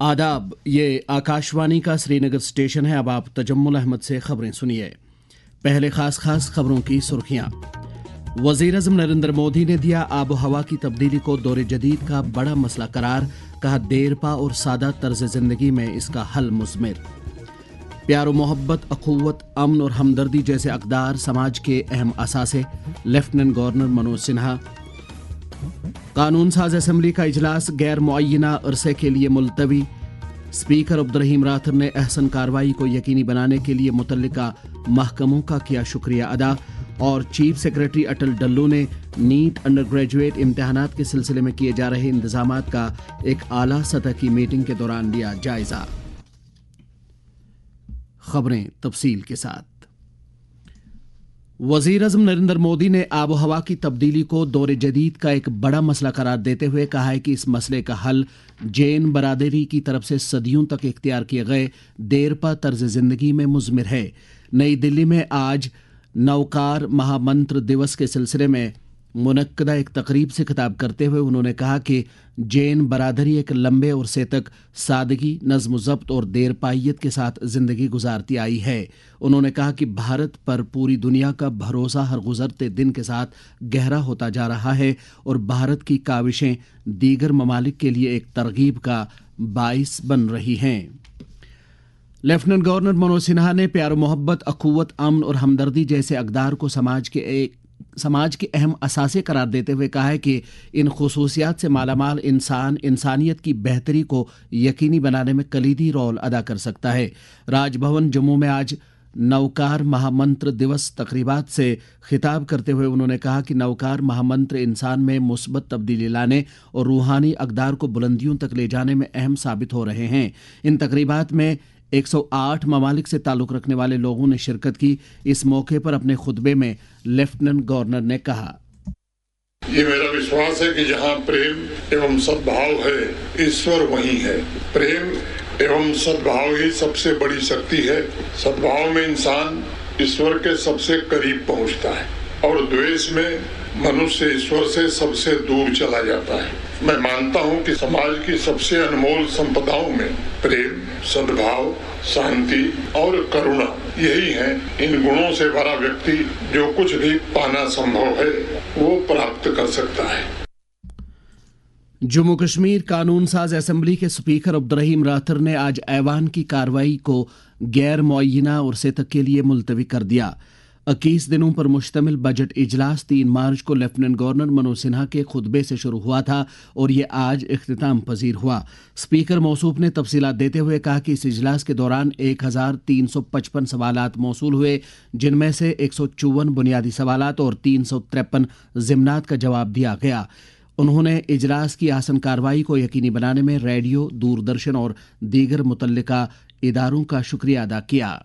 आदाब, ये आकाशवाणी का श्रीनगर स्टेशन है। अब आप तजम्मुल अहमद से खबरें सुनिए। पहले खास खबरों की सुर्खियां। वज़ीर-ए-आज़म नरेंद्र मोदी ने दिया आबो हवा की तब्दीली को दौर जदीद का बड़ा मसला करार, कहा देरपा और सादा तर्ज जिंदगी में इसका हल मुज़मिर। प्यार, मोहब्बत, अखुवत, अमन और हमदर्दी जैसे अक़दार समाज के अहम असासे, लेफ्टिनेंट गवर्नर मनोज सिन्हा। कानून साज असम्बली का इजलास गैर मुअय्यना अरसे के लिए मुलतवी। स्पीकर अब्दुर्रहीम राथर ने अहसन कार्रवाई को यकीनी बनाने के लिए मुतल्लिका महकमों का किया शुक्रिया अदा। और चीफ सेक्रेटरी अटल डल्लू ने नीट अंडर ग्रेजुएट इम्तहानात के सिलसिले में किए जा रहे इंतजामात का एक आला सतह की मीटिंग के दौरान लिया जायजा। खबरें तफसील के साथ। वज़ीर-ए-आज़म नरेंद्र मोदी ने आबो हवा की तब्दीली को दौर जदीद का एक बड़ा मसला करार देते हुए कहा है कि इस मसले का हल जैन बरादरी की तरफ से सदियों तक इख्तियार किए गए देरपा तर्ज जिंदगी में मुज़मिर है। नई दिल्ली में आज नवकार महामंत्र दिवस के सिलसिले में मुनक्कदा एक तकरीब से खिताब करते हुए उन्होंने कहा कि जैन बरादरी एक लंबे अरसे तक सादगी, नज़्म ज़ब्त और देरपाइयत के साथ ज़िंदगी गुजारती आई है। उन्होंने कहा कि भारत पर पूरी दुनिया का भरोसा हर गुज़रते दिन के साथ गहरा होता जा रहा है और भारत की काविशें दीगर ममालिक के लिए एक तरगीब का बाइस बन रही हैं। लेफ्टिनेंट गवर्नर मनोज सिन्हा ने प्यार, मोहब्बत, अखुवत, अमन और हमदर्दी जैसे अक़दार को समाज के अहम असासे करार देते हुए कहा है कि इन खुसूसियात से मालामाल इंसान इंसानियत की बेहतरी को यकीनी बनाने में कलीदी रोल अदा कर सकता है। राजभवन जम्मू में आज नवकार महामंत्र दिवस तकरीबात से खिताब करते हुए उन्होंने कहा कि नवकार महामंत्र इंसान में मुस्बत तब्दीली लाने और रूहानी अक़दार को बुलंदियों तक ले जाने में अहम साबित हो रहे हैं। इन तकरीबात में 108 ममालिक से ताल्लुक़ रखने वाले लोगों ने शिरकत की। इस मौके पर अपने खुतबे में लेफ्टिनेंट गवर्नर ने कहा, ये मेरा विश्वास है कि जहाँ प्रेम एवं सद्भाव है, ईश्वर वहीं है। प्रेम एवं सद्भाव ही सबसे बड़ी शक्ति है। सद्भाव में इंसान ईश्वर के सबसे करीब पहुँचता है और द्वेष में मनुष्य ईश्वर से सबसे दूर चला जाता है। मैं मानता हूँ कि समाज की सबसे अनमोल संपदाओं में प्रेम, सद्भाव, शांति और करुणा यही है। इन गुणों से भरा व्यक्ति जो कुछ भी पाना संभव है वो प्राप्त कर सकता है। जम्मू कश्मीर कानून साज असम्बली के स्पीकर अब्दुर्रहीम राथर ने आज ऐवान की कार्रवाई को गैर मुअय्यना अरसे तक के लिए मुलतवी कर दिया। 21 दिनों पर मुश्तमिल बजट इजलास 3 मार्च को लेफ्टिनेंट गवर्नर मनोज सिन्हा के खुतबे से शुरू हुआ था और ये आज इख्तिताम पजीर हुआ। स्पीकर मौसूफ ने तफसीलात देते हुए कहा कि इस इजलास के दौरान 1355 सवालात मौसूल हुए, जिनमें से 154 बुनियादी सवालात और 353 ज़िमनात का जवाब दिया गया। उन्होंने इजलास की आसन कार्रवाई को यकीनी बनाने में रेडियो, दूरदर्शन और दीगर मुतल्लिका इदारों का शुक्रिया अदा किया।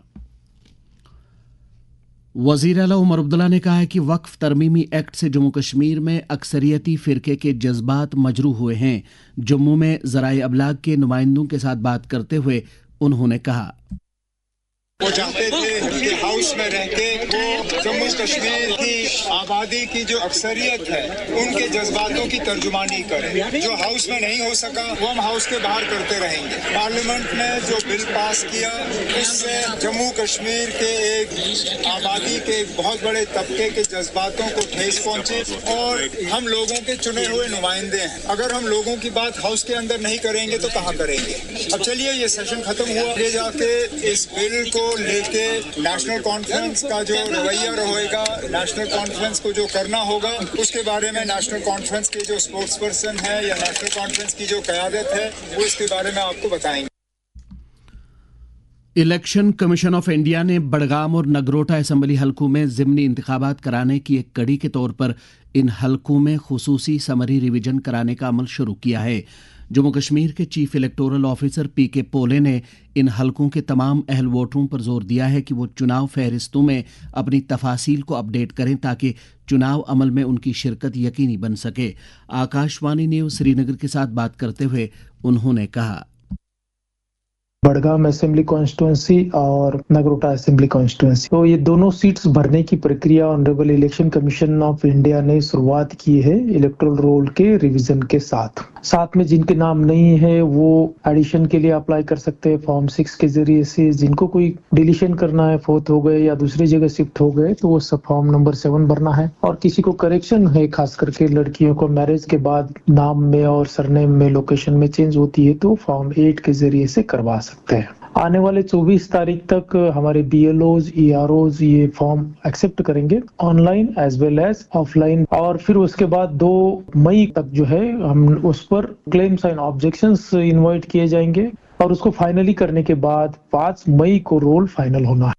वज़ीर आला उमर अब्दुल्ला ने कहा है कि वक्फ तरमीमी एक्ट से जम्मू कश्मीर में अक्सरियती फ़िरके के जज्बात मजरूह हुए हैं। जम्मू में ज़राए अबलाग के नुमाइंदों के साथ बात करते हुए उन्होंने कहा, वो चाहते थे कि हाउस में रह के वो जम्मू कश्मीर की आबादी की जो अक्सरियत है उनके जज्बातों की तर्जुमानी करें। जो हाउस में नहीं हो सका वो हम हाउस के बाहर करते रहेंगे। पार्लियामेंट ने जो बिल पास किया उससे जम्मू कश्मीर के एक आबादी के एक बहुत बड़े तबके के जज्बातों को ठेस पहुंची और हम लोगों के चुने हुए नुमाइंदे हैं। अगर हम लोगों की बात हाउस के अंदर नहीं करेंगे तो कहाँ करेंगे। अब चलिए ये सेशन खत्म हुआ, ले जाके इस बिल को लेके नेशनल कॉन्फ्रेंस का जो रवैया रहेगा, नेशनल कॉन्फ्रेंस को जो करना होगा उसके बारे में नेशनल कॉन्फ्रेंस के जो स्पोर्ट्स पर्सन है या नेशनल कॉन्फ्रेंस की जो क़यादत है वो इसके बारे में आपको बताएंगे। इलेक्शन कमीशन ऑफ इंडिया ने बड़गाम और नगरोटा असम्बली हलकों में ज़िमनी इंतखाबात कराने की एक कड़ी के तौर पर इन हलकों में खुसूसी समरी रिवीजन कराने का अमल शुरू किया है। जम्मू कश्मीर के चीफ इलेक्टोरल ऑफिसर पीके पोले ने इन हलकों के तमाम अहल वोटरों पर जोर दिया है कि वो चुनाव फहरिस्तों में अपनी तफासील को अपडेट करें ताकि चुनाव अमल में उनकी शिरकत यकीनी बन सके। आकाशवाणी न्यूज़ श्रीनगर के साथ बात करते हुए उन्होंने कहा, बड़गाम असेंबली कॉन्स्टिट्यूंसी और नगरोटा असेंबली कॉन्स्टिट्यूंसी, तो ये दोनों सीट्स भरने की प्रक्रिया honourable election commission of India ने शुरुआत की है इलेक्टोरल रोल के रिवीजन के साथ में जिनके नाम नहीं है वो एडिशन के लिए अप्लाई कर सकते हैं फॉर्म 6 के जरिए से। जिनको कोई डिलीशन करना है, फोर्थ हो गए या दूसरी जगह शिफ्ट हो गए, तो वो सब फॉर्म नंबर 7 भरना है। और किसी को करेक्शन है, खास करके लड़कियों को मैरिज के बाद नाम में और सरनेम में लोकेशन में चेंज होती है, तो फॉर्म 8 के जरिए से करवा सकते हैं। आने वाले 24 तारीख तक हमारे BLOs, EROs ये फॉर्म एक्सेप्ट करेंगे online as well as offline, और फिर उसके बाद 2 मई तक जो है हम उस पर क्लेम्स एंड ऑब्जेक्शंस इनवाइट किए जाएंगे और उसको फाइनली करने के बाद 5 मई को रोल फाइनल होना है।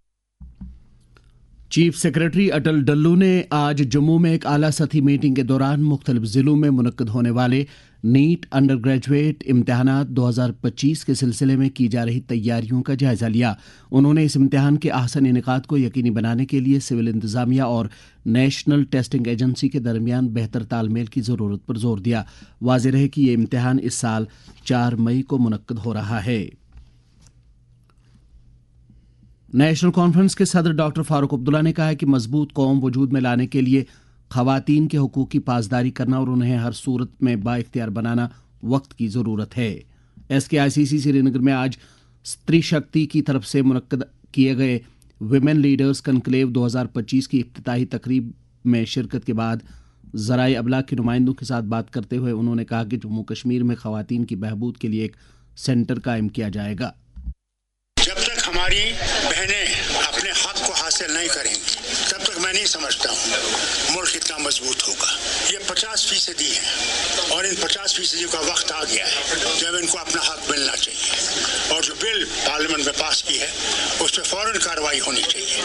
चीफ सेक्रेटरी अटल डल्लू ने आज जम्मू में एक आला सतही मीटिंग के दौरान मुख्तलिफ जिलों में मुनक्कद होने वाले नीट अंडर ग्रेजुएट इम्तिहानात 2025 के सिलसिले में की जा रही तैयारियों का जायजा लिया। उन्होंने इस इम्तिहान के आहसन इनेकाद को यकीनी बनाने के लिए सिविल इंतजामिया और नेशनल टेस्टिंग एजेंसी के दरमियान बेहतर तालमेल की ज़रूरत पर जोर दिया। वाज़ेह रहे कि ये इम्तिहान इस साल 4 मई को मुनक्कद हो रहा है। नेशनल कॉन्फ्रेंस के सदर डॉक्टर फारूक अब्दुल्ला ने कहा है कि मजबूत कौम वजूद में लाने के लिए खवातीन के हुकूक की पासदारी करना और उन्हें हर सूरत में बाइख्तियार बनाना वक्त की ज़रूरत है। SKICC श्रीनगर में आज स्त्री शक्ति की तरफ से मुनक्कद किए गए विमेन लीडर्स कनक्लेव 2025 की इफ्तिताही तकरीब में शिरकत के बाद ज़राए अबलाग के नुमाइंदों के साथ बात करते हुए उन्होंने कहा कि जम्मू कश्मीर में खवातीन की बहबूद के लिए एक सेंटर कायम किया जाएगा। जब तक हमारी बहनें अपने हक को हासिल नहीं करेंगी तब तक मैं नहीं समझता हूँ मुल्क कितना मजबूत होगा। ये 50% है और इन 50% का वक्त आ गया है जब इनको अपना हक मिलना चाहिए। और जो बिल पार्लियामेंट में पास की है उस पर फौरन कार्रवाई होनी चाहिए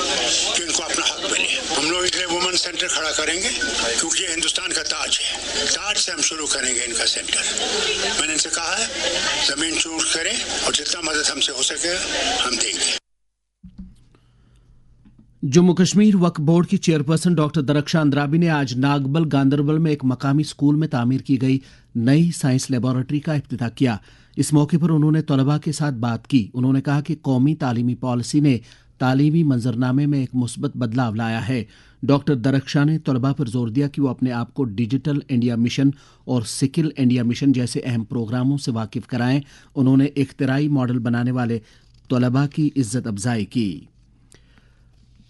कि इनको अपना हक मिले। हम लोग इसलिए वुमेन सेंटर खड़ा करेंगे क्योंकि ये हिंदुस्तान का ताज है। ताज से हम शुरू करेंगे इनका सेंटर। मैंने इनसे कहा है जमीन चूज करें और जितना मदद हमसे हो सके हम देंगे। जम्मू कश्मीर वक्फ बोर्ड की चेयरपर्सन डॉक्टर दरख्शां अंद्राबी ने आज नागबल गांदरबल में एक मकामी स्कूल में तामीर की गई नई साइंस लेबोरेटरी का इफ्तिताह किया। इस मौके पर उन्होंने तलबा के साथ बात की। उन्होंने कहा कि कौमी तालीमी पॉलिसी ने तालीमी मंजरनामे में एक मुस्बत बदलाव लाया है। डॉक्टर दरख्शां ने तलबा पर जोर दिया कि वो अपने आप को डिजिटल इंडिया मिशन और स्किल इंडिया मिशन जैसे अहम प्रोग्रामों से वाकिफ कराएं। उन्होंने इख्तिराई मॉडल बनाने वाले तलबा की इज्जत अफजाई की।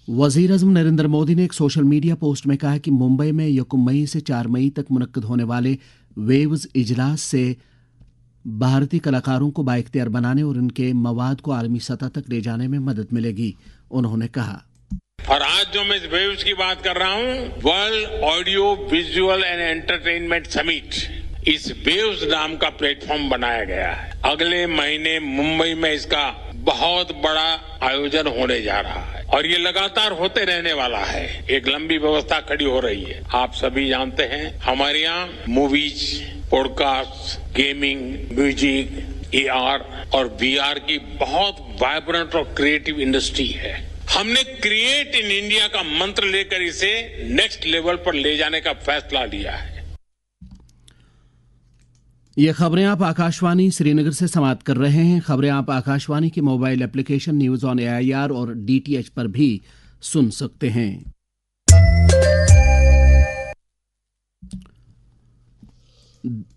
वज़ीर आज़म नरेंद्र मोदी ने एक सोशल मीडिया पोस्ट में कहा कि मुंबई में 1 मई से 4 मई तक मुनक्कद होने वाले वेव्स इजलास से भारतीय कलाकारों को बाइख्तियार बनाने और इनके मवाद को आलमी सतह तक ले जाने में मदद मिलेगी। उन्होंने कहा, और आज जो मैं इस वेव्स की बात कर रहा हूं, world audio visual and entertainment summit, इस वेव्स नाम का प्लेटफॉर्म बनाया गया है। अगले महीने मुंबई में इसका बहुत बड़ा आयोजन होने जा रहा है और ये लगातार होते रहने वाला है। एक लंबी व्यवस्था खड़ी हो रही है। आप सभी जानते हैं हमारे यहाँ movies, podcast, gaming, music, AR और VR की बहुत वाइब्रेंट और क्रिएटिव इंडस्ट्री है। हमने क्रिएट इन इंडिया का मंत्र लेकर इसे नेक्स्ट लेवल पर ले जाने का फैसला लिया है। ये खबरें आप आकाशवाणी श्रीनगर से समाप्त कर रहे हैं। खबरें आप आकाशवाणी के mobile application news on AIR और DTH पर भी सुन सकते हैं।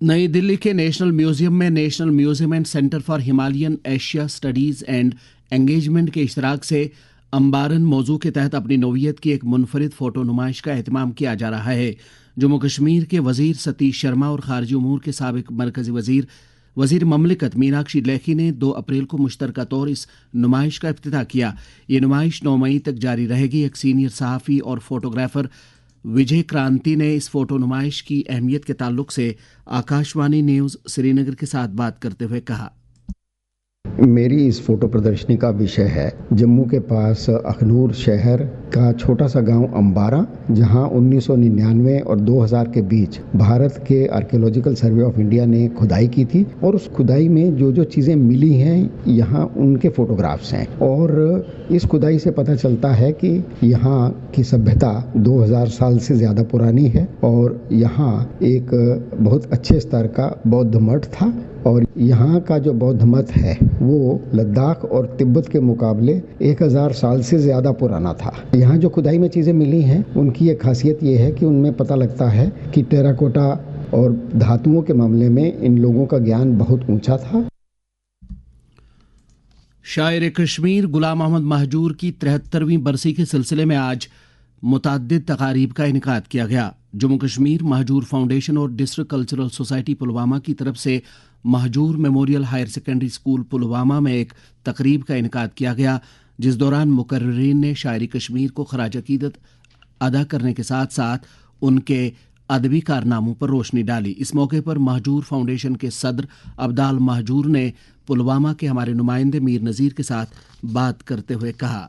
नई दिल्ली के नेशनल म्यूजियम में national museum and centre for Himalayan Asia studies and engagement के इश्तराक से अंबारन मौजू के तहत अपनी नौयत की एक मुनफरिद फोटो नुमाइश का एहतमाम किया जा रहा है। जम्मू कश्मीर के वजीर सतीश शर्मा और खारजी उमूर के साबिक मरकजी वजीर ममलिकत मीनाक्षी लेखी ने 2 अप्रैल को मुश्तरका तौर इस नुमाइश का इफ्तिताह किया। ये नुमाइश 9 मई तक जारी रहेगी। एक सीनियर सहाफ़ी और फोटोग्राफर विजय क्रांति ने इस फोटो नुमाइश की अहमियत के ताल्लुक से आकाशवाणी न्यूज़ श्रीनगर के साथ बात करते हुए कहा, मेरी इस फोटो प्रदर्शनी का विषय है जम्मू के पास अखनूर शहर का छोटा सा गांव अंबारा, जहां 1999 और 2000 के बीच भारत के आर्कियोलॉजिकल सर्वे ऑफ इंडिया ने खुदाई की थी और उस खुदाई में जो जो चीज़ें मिली हैं यहाँ उनके फोटोग्राफ्स हैं। और इस खुदाई से पता चलता है कि यहाँ की सभ्यता 2000 साल से ज़्यादा पुरानी है और यहाँ एक बहुत अच्छे स्तर का बौद्ध मठ था اور یہاں کا جو بودھ مت ہے وہ لداخ اور تبت کے مقابلے 1000 سال سے زیادہ پرانا تھا. یہاں جو کھدائی میں چیزیں ملی ہیں ان کی ایک خاصیت یہ ہے کہ ان میں پتہ لگتا ہے کہ ٹیراکوٹا اور دھاتوؤں کے معاملے میں ان لوگوں کا گیان بہت اونچا تھا. شاعر کشمیر غلام احمد مہجور کی 73ویں برسی کے سلسلے میں آج متعدد تقاریب کا انعقاد کیا گیا. جموں کشمیر مہجور فاؤنڈیشن اور ڈسٹرکٹ کلچرل سوسائٹی پلوامہ کی طرف سے Mahjoor memorial higher secondary school Pulwama میں ایک تقریب کا انعقاد کیا گیا، جس دوران مقررین نے شاعری کشمیر کو خراج عقیدت ادا کرنے کے ساتھ ساتھ ان کے ادبی کارناموں پر روشنی ڈالی. اس موقع پر مہجور فاؤنڈیشن کے صدر عبدال مہجور نے پلوامہ کے ہمارے نمائندے میر نذیر کے ساتھ بات کرتے ہوئے کہا،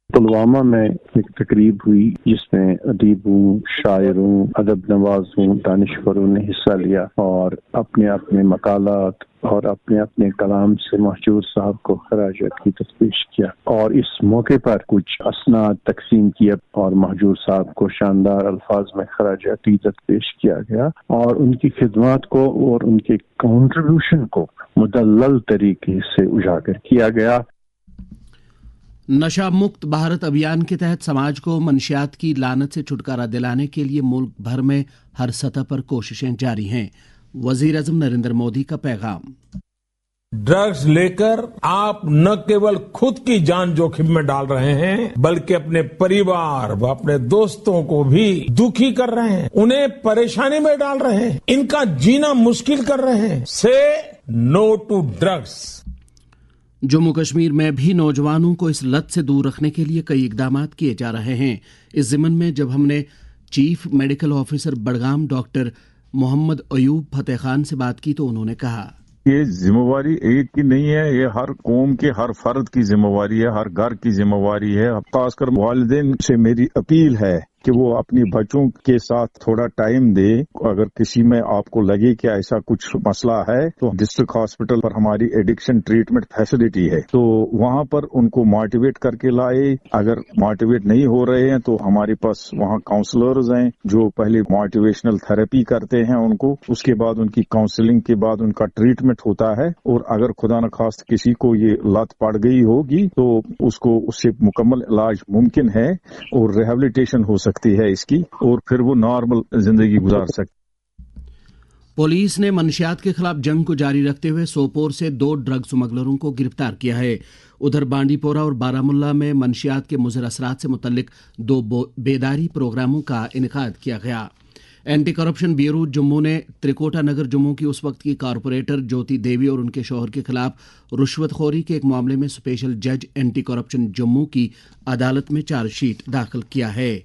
پلوامہ میں ایک تقریب ہوئی جس میں ادیبوں، شاعروں، ادب نوازوں، دانشوروں نے حصہ لیا اور اپنے اپنے مقالات اور اپنے اپنے کلام سے مہجور صاحب کو خراج عقیدت پیش کیا. اور اس موقع پر کچھ اسناد تقسیم کیا اور مہجور صاحب کو شاندار الفاظ میں خراج عقیدت پیش کیا گیا اور ان کی خدمات کو اور ان کے کنٹریبیوشن کو مدلل طریقے سے اجاگر کیا گیا. نشہ مکت بھارت ابھیان کے تحت سماج کو منشیات کی لعنت سے چھٹکارا دلانے کے لیے ملک بھر میں ہر سطح پر کوششیں جاری ہیں. وزیر اعظم نریندر مودی کا پیغام، ڈرگز لے کر آپ نہ کیول خود کی جان جوخم میں ڈال رہے ہیں بلکہ اپنے پریوار و اپنے دوستوں کو بھی دکھی کر رہے ہیں، انہیں پریشانی میں ڈال رہے ہیں، ان کا جینا مشکل کر رہے ہیں. سے نو ٹو ڈرگز. جموں کشمیر میں بھی نوجوانوں کو اس لت سے دور رکھنے کے لیے کئی اقدامات کیے جا رہے ہیں. اس ضمن میں جب ہم نے chief medical officer Budgam doctor Mohammad Ayub Fateh Khan سے بات کی تو انہوں نے کہا، یہ ذمہ داری ایک کی نہیں ہے، یہ ہر قوم کے ہر فرد کی ذمہ داری ہے، ہر گھر کی ذمہ داری ہے. خاص کر والدین سے میری اپیل ہے کہ وہ اپنی بچوں کے ساتھ تھوڑا ٹائم دے. اگر کسی میں آپ کو لگے کہ ایسا کچھ مسئلہ ہے تو ڈسٹرکٹ ہاسپٹل پر ہماری ایڈکشن ٹریٹمنٹ فیسلٹی ہے، تو وہاں پر ان کو موٹیویٹ کر کے لائے. اگر موٹیویٹ نہیں ہو رہے ہیں تو ہمارے پاس وہاں کاؤنسلرز ہیں جو پہلے موٹیویشنل تھراپی کرتے ہیں ان کو، اس کے بعد ان کی کاؤنسلنگ کے بعد ان کا ٹریٹمنٹ ہوتا ہے. اور اگر خدا نخواست کسی کو یہ لت پڑ گئی ہوگی تو اس کو اس سے مکمل علاج ممکن ہے اور ریہیبلیٹیشن ہو سکتی ہے اس کی، اور پھر وہ نارمل زندگی گزار سکتے. پولیس نے منشیات کے خلاف جنگ کو جاری رکھتے ہوئے سوپور سے 2 ڈرگ سمگلروں کو گرفتار کیا ہے. ادھر بانڈی پورہ اور بارامولہ میں منشیات کے مضر اثرات سے متعلق 2 بیداری پروگراموں کا انعقاد کیا گیا. اینٹی کرپشن بیورو جموں نے ترکوٹا نگر جموں کی اس وقت کی کارپوریٹر جوتی دیوی اور ان کے شوہر کے خلاف رشوت خوری کے ایک معاملے میں اسپیشل جج اینٹی کرپشن جموں کی عدالت میں چارج شیٹ داخل کیا ہے.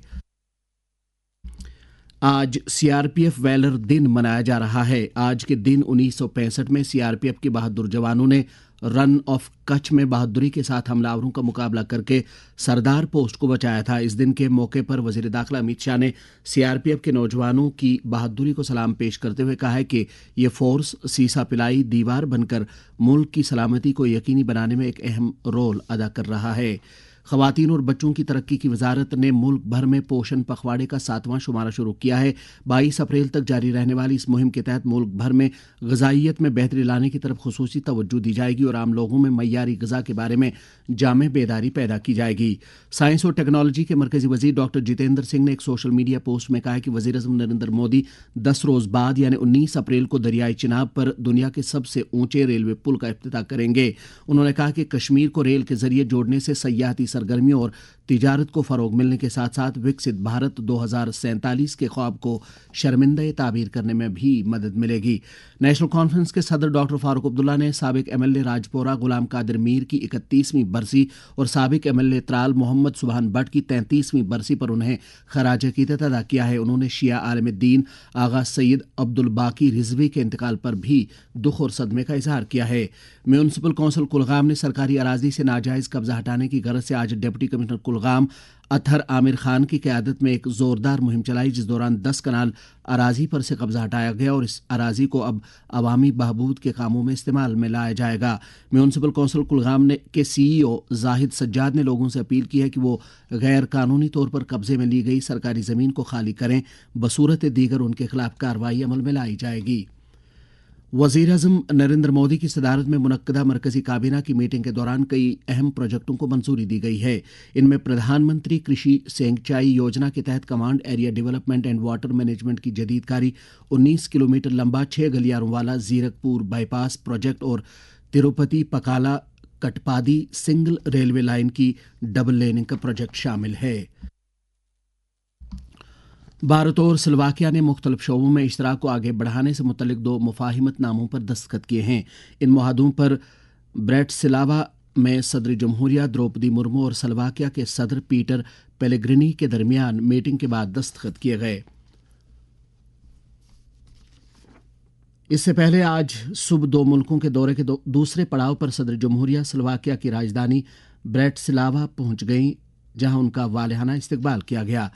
آج C R P F valour دن منایا جا رہا ہے. آج کے دن 1965 میں سی آر پی ایف کے بہادر جوانوں نے رن آف کچھ میں بہادری کے ساتھ حملہ آوروں کا مقابلہ کر کے سردار پوسٹ کو بچایا تھا. اس دن کے موقع پر وزیر داخلہ امت شاہ نے سی آر پی ایف کے نوجوانوں کی بہادری کو سلام پیش کرتے ہوئے کہا ہے کہ یہ فورس سیسا پلائی دیوار بن کر ملک کی سلامتی کو یقینی بنانے میں ایک اہم رول ادا کر رہا ہے. خواتین اور بچوں کی ترقی کی وزارت نے ملک بھر میں پوشن پکھواڑے کا 7واں شمارہ شروع کیا ہے. 22 اپریل تک جاری رہنے والی اس مہم کے تحت ملک بھر میں غذائیت میں بہتری لانے کی طرف خصوصی توجہ دی جائے گی اور عام لوگوں میں معیاری غذا کے بارے میں جامع بیداری پیدا کی جائے گی. سائنس اور ٹیکنالوجی کے مرکزی وزیر ڈاکٹر جتیندر سنگھ نے ایک سوشل میڈیا پوسٹ میں کہا ہے کہ وزیر اعظم نریندر مودی 10 روز بعد یعنی 19 اپریل کو دریائے چناب پر دنیا کے سب سے اونچے ریلوے پل کا افتتاح کریں گے. انہوں نے کہا کہ کشمیر کو ریل کے ذریعے جوڑنے سے سیاحتی سرگرمیوں اور تجارت کو فروغ ملنے کے ساتھ ساتھ وکست بھارت 2047 کے خواب کو شرمندہ تعبیر کرنے میں بھی مدد ملے گی. نیشنل کانفرنس کے صدر ڈاکٹر فاروق عبداللہ نے سابق M L A Rajpura Ghulam Qadir میر کی 31ویں برسی اور سابق ایم ایل اے ترال محمد سبحان بٹ کی 33ویں برسی پر انہیں خراج عقیدت ادا کیا ہے. انہوں نے شیعہ عالم دین آغا سید عبد الباقی رضوی کے انتقال پر بھی دکھ اور صدمے کا اظہار کیا ہے. میونسپل کونسل کلگام نے سرکاری اراضی سے ناجائز قبضہ ہٹانے کی غرض سے آج ڈپٹی کمشنر کلگام اطہر عامر خان کی قیادت میں ایک زوردار مہم چلائی جس دوران 10 کنال اراضی پر سے قبضہ ہٹایا گیا اور اس اراضی کو اب عوامی بہبود کے کاموں میں استعمال میں لایا جائے گا. میونسپل کونسل کلگام کے سی ای او زاہد سجاد نے لوگوں سے اپیل کی ہے کہ وہ غیر قانونی طور پر قبضے میں لی گئی سرکاری زمین کو خالی کریں، بصورت دیگر ان کے خلاف کارروائی عمل میں لائی جائے گی. वज़ीर-ए-आज़म नरेंद्र मोदी की सदारत में मुनक्कदा मरकजी काबीना की मीटिंग के दौरान कई अहम प्रोजेक्टों को मंजूरी दी गई है। इनमें प्रधानमंत्री कृषि सिंचाई योजना के तहत command area development and water management की जदीदकारी, 19 किलोमीटर लंबा 6 गलियारों वाला जीरकपुर बाईपास प्रोजेक्ट और तिरुपति पकाला कटपादी सिंगल रेलवे लाइन की डबल लेनिंग का प्रोजेक्ट शामिल है। भारत और स्लोवाकिया ने मुख्तलिफ शोबों में इश्तराक को आगे बढ़ाने से मुतल्लिक 2 मुफाहिमतनामों पर दस्तखत किए हैं। इन मुआहदों पर ब्रैटिस्लावा में सदर जमहूरिया द्रौपदी मुर्मू और स्लोवाकिया के सदर पीटर पेलेग्रिनी के दरमियान मीटिंग के बाद दस्तखत किए गए। इससे पहले आज सुबह 2 मुल्कों के दौरे के दूसरे पड़ाव पर सदर जमहूरिया स्लोवाकिया की राजधानी ब्रैटिस्लावा पहुंच गई, जहां उनका वालिहाना इस्तकबाल किया गया।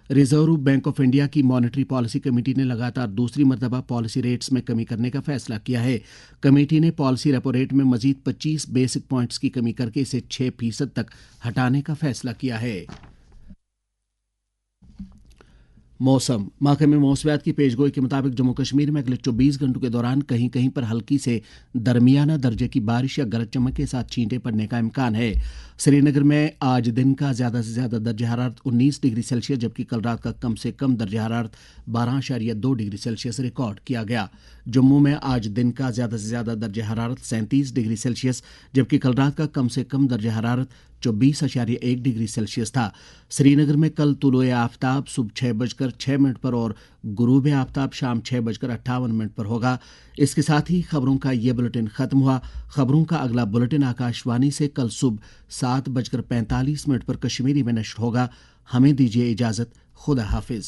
रिजर्व बैंक ऑफ इंडिया की मॉनेटरी पॉलिसी कमेटी ने लगातार दूसरी मरतबा पॉलिसी रेट्स में कमी करने का फैसला किया है। कमेटी ने पॉलिसी रेपो रेट में मजीद 25 बेसिक पॉइंट्स की कमी करके इसे 6% तक हटाने का फैसला किया है। मौसम महकमे मौसमियात की पेशगोई के मुताबिक जम्मू कश्मीर में अगले 24 घंटों के दौरान कहीं कहीं पर हल्की से दरमियाना दर्जे की बारिश या गरज चमक के साथ छींटे पड़ने का इम्कान है। श्रीनगर में आज दिन का ज़्यादा से ज़्यादा दर्जा हरारत 19 डिग्री सेल्सियस जबकि कल रात का कम से कम दर्जा हरारत 12.2 डिग्री सेल्सियस रिकॉर्ड किया गया। जम्मू में आज दिन का ज़्यादा से ज़्यादा दर्जा हरारत 37 डिग्री सेल्सियस जबकि कल रात का कम से कम दर्जा हरारत 24.1 डिग्री सेल्सियस था। श्रीनगर में कल तुलुए आफ्ताब सुबह 6:06 पर और गुरूबे आफ्ताब शाम 6:58 पर होगा। इसके साथ ही खबरों का ये बुलेटिन खत्म हुआ। खबरों का अगला बुलेटिन आकाशवाणी से कल सुबह 7:45 पर कश्मीरी में नश्र होगा। हमें दीजिए इजाजत। खुदा हाफिज।